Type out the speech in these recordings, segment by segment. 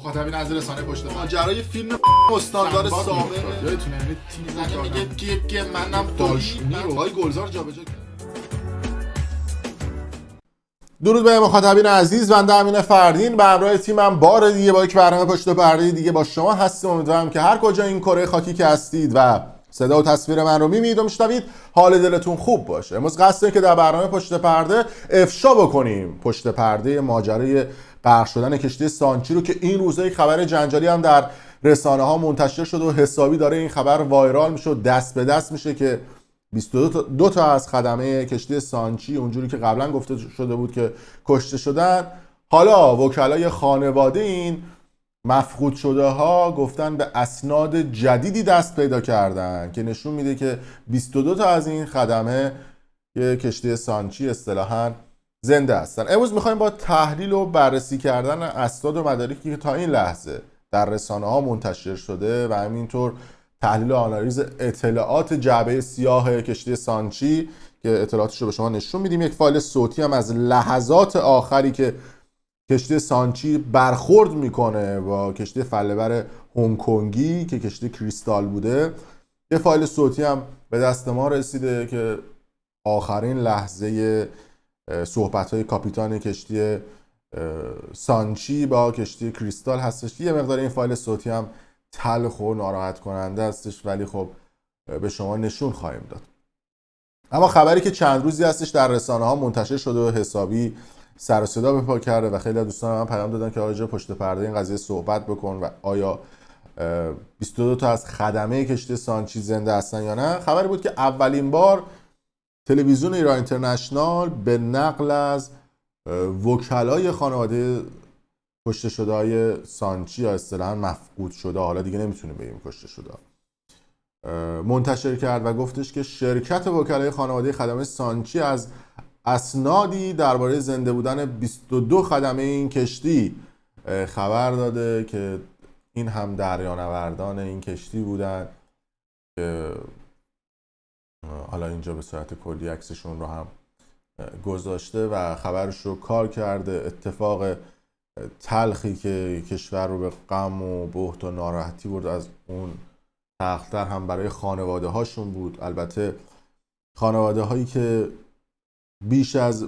مخاطبین از رسانه پشت پرده ماجرای فیلم استاندار سابق یادتونه یعنی تیم میگه که منم دالشونی رو های گلزار جابجا کرد. درود به مخاطبین عزیز، بنده امین فردین به همراه تیمم بار دیگه با یک برنامه پشت پرده دیگه با شما هستیم. امیدوارم که هر کجا این کره خاکی که هستید و صدا و تصویر من رو میبینید و میشنوید حال دلتون خوب باشه. امروز قصده که در برنامه پشت پرده افشا بکنیم پشت پرده ماجرای غرق شدن کشتی سانچی رو که این روزا یک خبر جنجالی هم در رسانه ها منتشر شده و حسابی داره این خبر وایرال میشه و دست به دست میشه که 22 تا از خدمه کشتی سانچی اونجوری که قبلا گفته شده بود که کشته شدن، حالا وکلای خانواده این مفقود شده ها گفتن به اسناد جدیدی دست پیدا کردن که نشون میده که 22 تا از این خدمه کشتی سانچی اصطلاحاً زنده هستن. امروز میخوایم با تحلیل و بررسی کردن اسناد و مدارکی که تا این لحظه در رسانه ها منتشر شده و همینطور تحلیل و آنالیز اطلاعات جعبه سیاه کشتی سانچی که اطلاعاتش رو به شما نشون میدیم. یک فایل صوتی هم از لحظات آخری که کشتی سانچی برخورد میکنه با کشتی فله‌بر هنگ کنگی که کشتی کریستال بوده، یه فایل صوتی هم به دست ما رسیده که آخرین لحظه صحبت‌های کاپیتان کشتی سانچی با کشتی کریستال هستش. یه مقدار این فایل صوتی هم تلخ و ناراحت کننده هستش، ولی خب به شما نشون خواهیم داد. اما خبری که چند روزی هستش در رسانه ها منتشر شده و حسابی سر و صدا به پا کرده و خیلی از دوستان من پیام دادن که آقا پشت پرده این قضیه صحبت بکن و آیا 22 تا از خدمه کشتی سانچی زنده هستن یا نه. خبری بود که اولین بار تلویزیون ایران اینترنشنال به نقل از وکلای خانواده کشته شده های سانچی یا اصطلاحاً مفقود شده، حالا دیگه نمیتونیم بگیم کشته شده، منتشر کرد و گفتش که شرکت وکلای خانواده خدمه سانچی از اسنادی درباره زنده بودن 22 خدمه این کشتی خبر داده که این هم دریانوردان این کشتی بودن که حالا اینجا به صورت کلی عکسشون رو هم گذاشته و خبرش رو کار کرده. اتفاق تلخی که کشور رو به غم و بهت و ناراحتی برد از اون تلختر هم برای خانواده هاشون بود. البته خانواده هایی که بیش از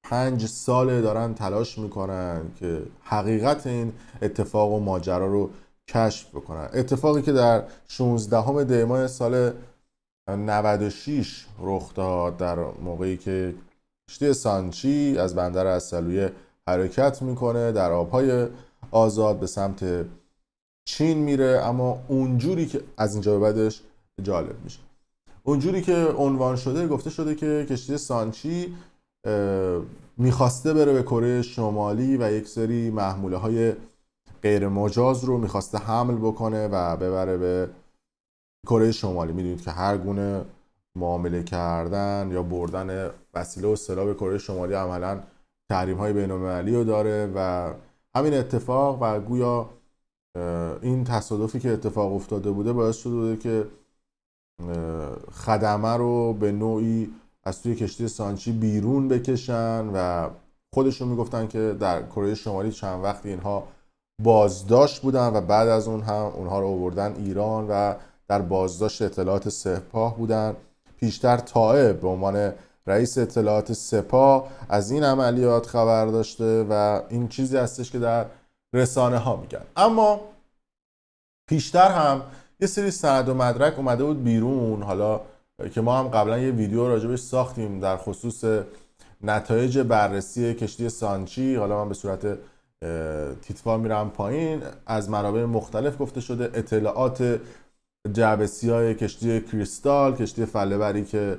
5 سال دارن تلاش میکنن که حقیقت این اتفاق و ماجرا رو کشف بکنن. اتفاقی که در 16 دی ماه سال 96 رخ داد در موقعی که کشتی سانچی از بندر عسلویه حرکت میکنه در آبهای آزاد به سمت چین میره. اما اونجوری که از اینجا به بعدش جالب میشه، اونجوری که عنوان شده گفته شده که کشتی سانچی میخواسته بره به کره شمالی و یک سری محموله های غیر مجاز رو میخواسته حمل بکنه و ببره به کره شمالی. میدونید که هر گونه معامله کردن یا بردن وسیله و سلاح به کره شمالی عملاً تحریم های بین المللی رو داره و همین اتفاق و گویا این تصادفی که اتفاق افتاده بوده باعث شده بوده که خدمه رو به نوعی از توی کشتی سانچی بیرون بکشن و خودشون میگفتن که در کره شمالی چند وقت اینها بازداشت بودن و بعد از اون هم اونها رو آوردن ایران و در بازداشت اطلاعات سپاه بودن. پیشتر طائب به عنوان رئیس اطلاعات سپاه از این عملیات خبر داشته و این چیزی هستش که در رسانه ها میگن. اما پیشتر هم یه سری سند و مدرک اومده بود بیرون، حالا که ما هم قبلا یه ویدیو راجبش ساختیم در خصوص نتایج بررسی کشتی سانچی. حالا من به صورت تیتوار میرم پایین. از منابع مختلف گفته شده اطلاعات جعبه سیاه کشتی کریستال، کشتی فله‌بری که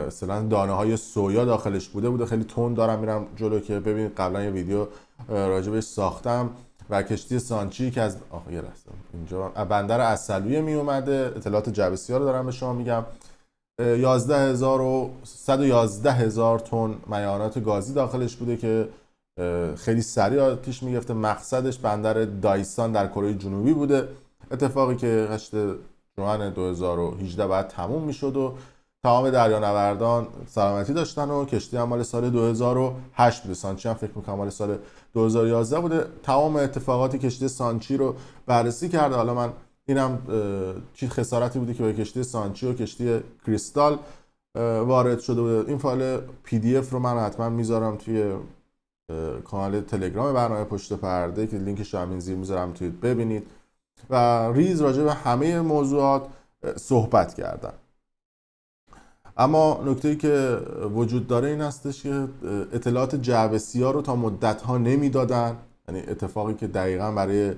مثلا دانه های سویا داخلش بوده. خیلی تند دارم میرم جلو که ببینید قبلا یه ویدیو راجبش ساختم. و کشتی سانچی که از اینجا بندر عسلویه می اومده، اطلاعات جعبه سیاه رو دارم به شما میگم. 111,000 تن مایعات گازی داخلش بوده که خیلی سریع آتیش میگرفته. مقصدش بندر دایسان در کره جنوبی بوده. اتفاقی که 8 ژوئن 2018 بعد تموم میشد و تمام دریانوردان سلامتی داشتن و کشتی هم مال سال 2008 بوده. سانچی هم فکر میکنم مال سال 2011 بوده. تمام اتفاقات کشتی سانچی رو بررسی کرده. حالا من اینم چی خسارتی بوده که به کشتی سانچی و کشتی کریستال وارد شده بوده. این فایل PDF رو من حتما میذارم توی کانال تلگرام برنامه پشت پرده که لینکش رو همین زیر میذارم توی ببینید و ریز راجع به همه موضوعات صحبت کردم. اما نکته‌ای که وجود داره این هستش که اطلاعات جعبه سیاه رو تا مدت‌ها نمیدادن. یعنی اتفاقی که دقیقاً برای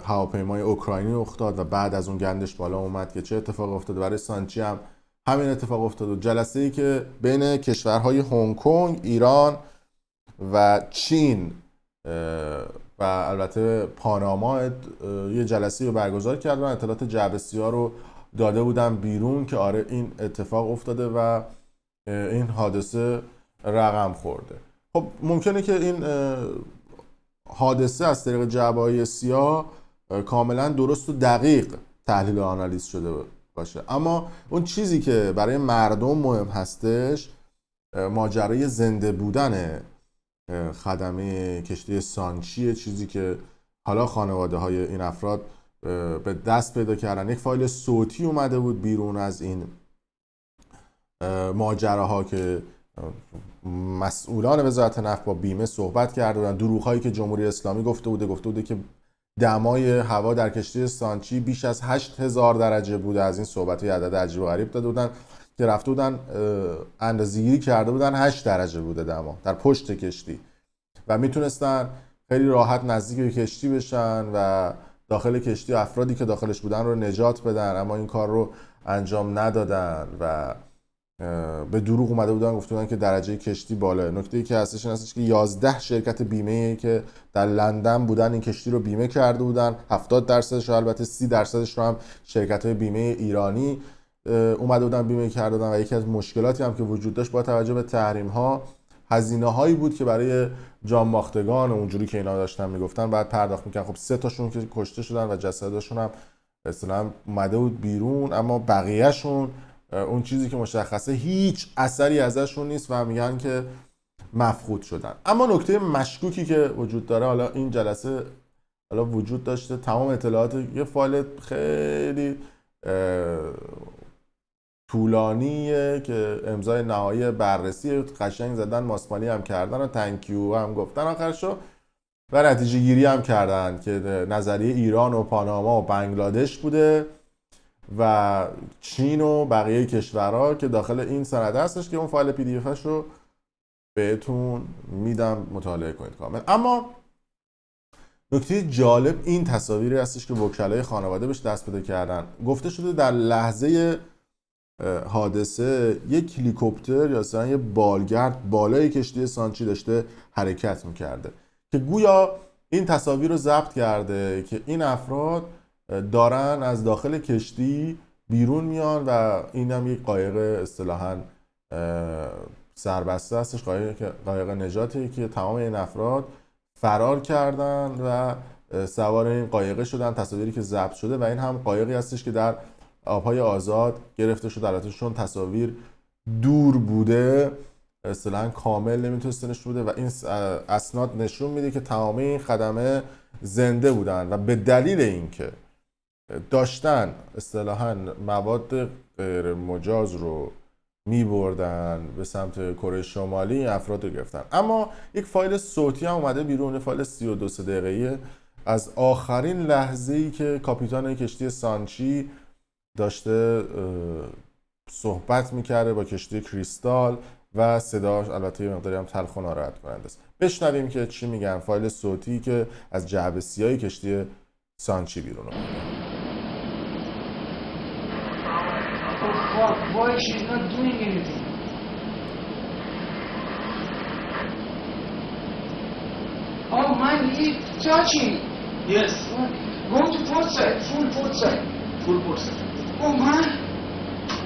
هواپیمای اوکراینی افتاد و بعد از اون گندش بالا اومد که چه اتفاق افتاد، برای سانچی هم همین اتفاق افتاد. و جلسه‌ای که بین کشورهای هنگ کنگ، ایران و چین و البته پاناما یه جلسه‌ای رو برگزار کردن، اطلاعات جعبه سیاه رو داده بودن بیرون که آره این اتفاق افتاده و این حادثه رقم خورده. خب ممکنه که این حادثه از طریق جعبه‌های سیاه کاملا درست و دقیق تحلیل و آنالیز شده باشه، اما اون چیزی که برای مردم مهم هستش ماجرای زنده بودن خدمه کشتی سانچی، چیزی که حالا خانواده های این افراد به دست پیدا کردن. یک فایل صوتی اومده بود بیرون از این ماجراها که مسئولان وزارت نفت با بیمه صحبت کرده بودن. دروغ‌هایی که جمهوری اسلامی گفته بوده که دمای هوا در کشتی سانچی بیش از 8000 درجه بوده. از این صحبت‌های عدد عجیب و غریب داده بودن که رفته بودن اندازه‌گیری کرده بودن 8 درجه بوده دما در پشت کشتی و میتونستن خیلی راحت نزدیک به کشتی بشن و داخل کشتی افرادی که داخلش بودن رو نجات بدن، اما این کار رو انجام ندادن و به دروغ اومده بودن، گفته بودن که درجه کشتی بالا. نکته‌ای که هستش این هستش که 11 شرکت بیمه‌ای که در لندن بودن این کشتی رو بیمه کرده بودن. 70% رو البته 30% رو هم شرکت‌های بیمه ایرانی اومده بودن بیمه کرده بودن. و یکی از مشکلاتی هم که وجود داشت با توجه به تحریم‌ها هزینه‌هایی بود که برای جانباختگان اونجوری که اینا داشتن میگفتن بعد پرداخت می‌کردن. خب 3 تاشون که کشته شدن و جسدشون هم اصلا اومده بود بیرون، اما بقیه‌شون اون چیزی که مشخصه هیچ اثری ازشون نیست و میگن که مفقود شدن. اما نکته مشکوکی که وجود داره، حالا این جلسه حالا وجود داشته تمام اطلاعات، یه فایل خیلی طولانیه که امضای نهایی بررسی قشنگ زدن، ماسمالی هم کردن و تانکیو هم گفتن آخرشو و نتیجه گیری هم کردن که نظریه ایران و پاناما و بنگلادش بوده و چین و بقیه کشورها که داخل این سند هستش که اون فایل PDF رو بهتون میدم مطالعه کنید کامل. اما نکته جالب این تصاویری هستش که وکلای خانواده بهش دست پیدا کردن. گفته شده در لحظه حادثه یک هلیکوپتر یا مثلا یه بالگرد بالای کشتی سانچی داشته حرکت میکرده که گویا این تصاویر رو ضبط کرده که این افراد دارن از داخل کشتی بیرون میان و این هم یک قایق اصطلاحاً سربسته هستش، قایق نجاتی که تمام این افراد فرار کردن و سوار این قایقه شدن. تصاویری که ضبط شده و این هم قایقی هستش که در آبهای آزاد گرفته شده. البته چون تصاویر دور بوده اصطلاحاً کامل نمیتونست نشون بده و این اسناد نشون میده که تمام این خدمه زنده بودن و به دلیل اینکه داشتن اصطلاحاً مواد غیر مجاز رو میبردن به سمت کره شمالی، افراد رو گرفتن. اما یک فایل صوتی هم اومده بیرون، فایل 32 دقیقه‌ای از آخرین لحظه‌ای که کاپیتان کشتی سانچی داشته صحبت میکرده با کشتی کریستال و صداش البته یه مقداری هم تلخ و ناراحت کننده است. بشنویم که چی میگن. فایل صوتی که از جعبه سیاه کشتی سانچی بیرون اومده. Fuck, why she's not doing anything? Oh man, he's touching. Yes, Go to port side, full port side. full force. Oh man.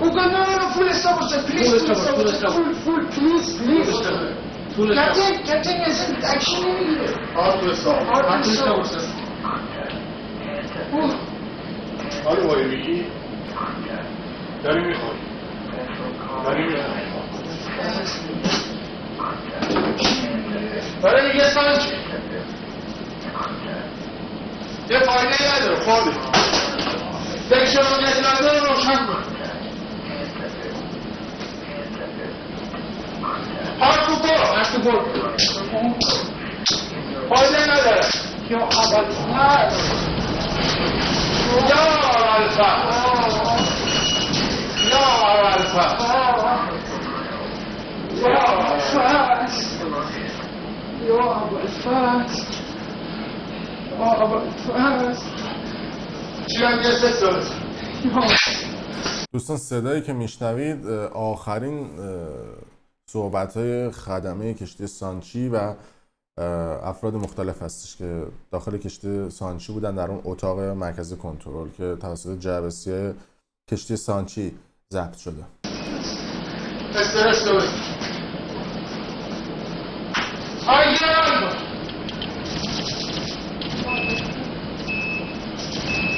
Oh god, no, full starboard side, please, Full starboard, full, please, please. Full Captain isn't action anywhere. آرد حساب Hard to stop. Oh, حالا وای میگی؟ داری میخوری برای دیگه سانچ یه فایده نداره خواهده دکشن رو نگلنده رو روشن کن هر کوپو هر کوپو فایده نداره یا اول یا دوستان صدایی که میشنوید آخرین صحبت‌های خدمه کشتی سانچی و افراد مختلف هستش که داخل کشتی سانچی بودن در اون اتاق مرکز کنترل که توسط جعبه‌سیاه کشتی سانچی ضبط شده.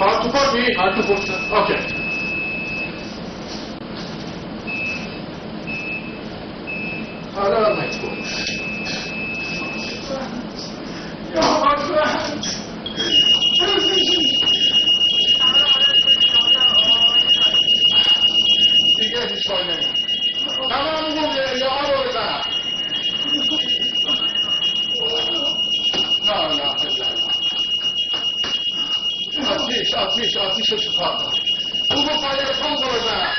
Hard to put me, hard to put. Okay. Hello, my school. دیگه هیچ کار نمید. تمام بوده یا آب رو بزنم. نه نه آتیش رو چکار کنم او با پایه پمپ رو بزنم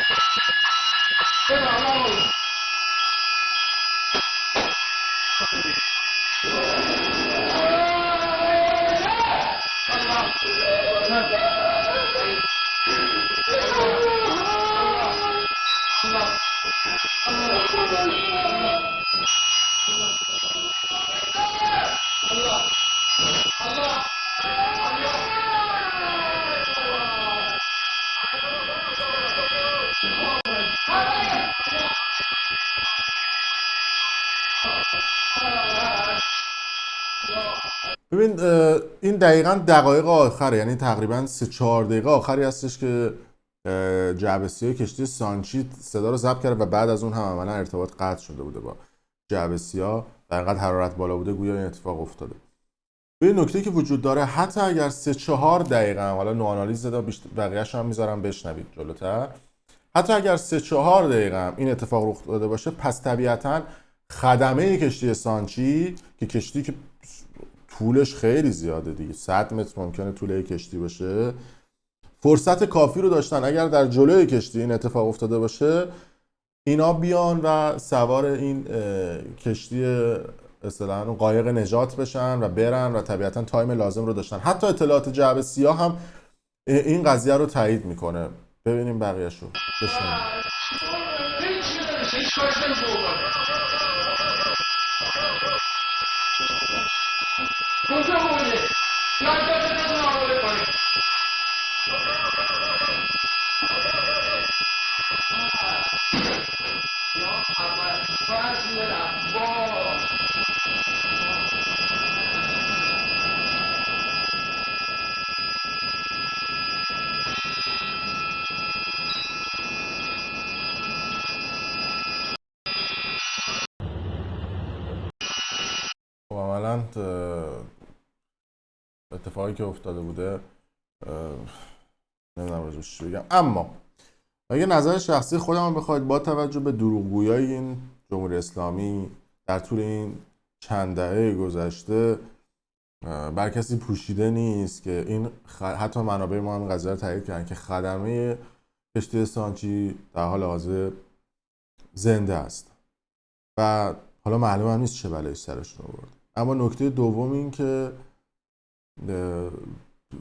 ببین این دقیقاً دقایق آخره، یعنی تقریباً 3-4 دقیقه آخری هستش که جعبه‌سیاه کشتی سانچی صدا رو ضبط کرده و بعد از اون هم عملاً ارتباط قطع شده بوده با جعبه‌سیاه و انقدر حرارت بالا بوده گویا این اتفاق افتاده. به نکته که وجود داره حتی اگر 3-4 دقیقه هم، حالا نوآنالیز داده بقیه‌اش هم میذارم بشنوید جلوتر، حتی اگر 3-4 دقیقه هم این اتفاق رخ داده باشه، پس طبیعتاً خدمه کشتی سانچی که کشتی که طولش خیلی زیاده دیگه، 100 متر ممکنه طول کشتی باشه، فرصت کافی رو داشتن اگر در جلوی کشتی این اتفاق افتاده باشه اینا بیان و سوار این کشتی اصطلاحاً قایق نجات بشن و برن و طبیعتاً تایم لازم رو داشتن. حتی اطلاعات جعبه‌سیاه هم این قضیه رو تایید میکنه. ببینیم بقیه‌شو بشنویم. کجا بوده؟ نجاتتون رو آماده کنید. یا اول فرض رفت عملاً اتفاقی که افتاده بوده نمیدونم راجبش چی بگم، اما اگه نظر شخصی خودم هم بخواید با توجه به دروغگویی این جمهوری اسلامی در طول این چند دهه گذشته بر کسی پوشیده نیست که این حتی منابع ما هم قضیه رو تایید کردن که خدمه کشتی سانچی در حال حاضر زنده است و حالا معلوم هم نیست چه بلایی سرشون آورد. اما نکته دوم این که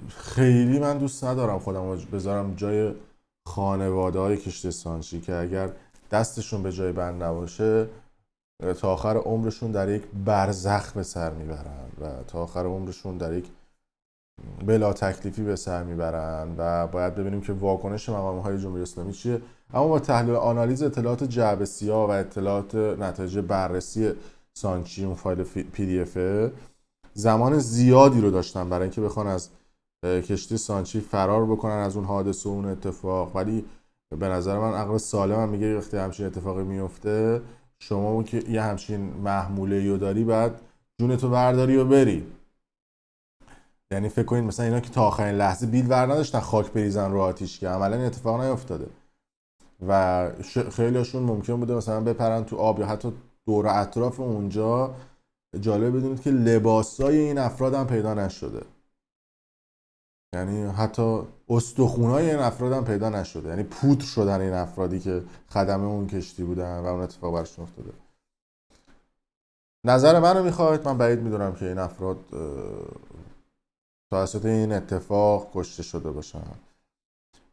خیلی من دوست ندارم خودم بذارم جای خانواده های کشتی سانچی که اگر دستشون به جای بند نباشه تا آخر عمرشون در یک برزخ به سر میبرن و تا آخر عمرشون در یک بلا تکلیفی به سر میبرن و باید ببینیم که واکنش مقام‌های جمهوری اسلامی چیه. اما با تحلیل آنالیز اطلاعات جعبه‌سیاه و اطلاعات نتایج بررسی سانچی، اون فایل PDF زمان زیادی رو داشتن برای اینکه بخوان از کشتی سانچی فرار بکنن از اون حادثه و اون اتفاق، ولی به نظر من عقل سالم هم میگه وقتی همچین اتفاقی میفته شما اون که یه همچین محموله رو داری بعد جونتو برداری و بری. یعنی فکر کنید مثلا اینا که تا آخرین لحظه بیل ور نداشتن خاک بریزن رو آتیش، که عملا این اتفاق نیفتاده و خیلی هاشون ممکن بوده مثلا بپرن تو آب یا حتی دور اطراف اونجا. جالب بدونید که لباسای این افراد هم پیدا نشده، یعنی حتی استخونای این افراد هم پیدا نشده، یعنی پودر شدن این افرادی که خدمه اون کشتی بودن و اون اتفاق برشون افتاده. نظر منو میخواید؟ من بعید میدونم که این افراد توسط این اتفاق کشته شده باشن.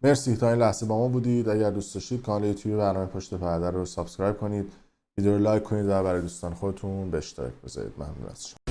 مرسی تا این لحظه با ما بودید. اگر دوست داشتید کانال یوتیوب برنامه پشت پرده رو سابسکرایب کنید، ویدیو رو لایک کنید و برای دوستان خودتون به اشتراک بذارید. ممنون از شما.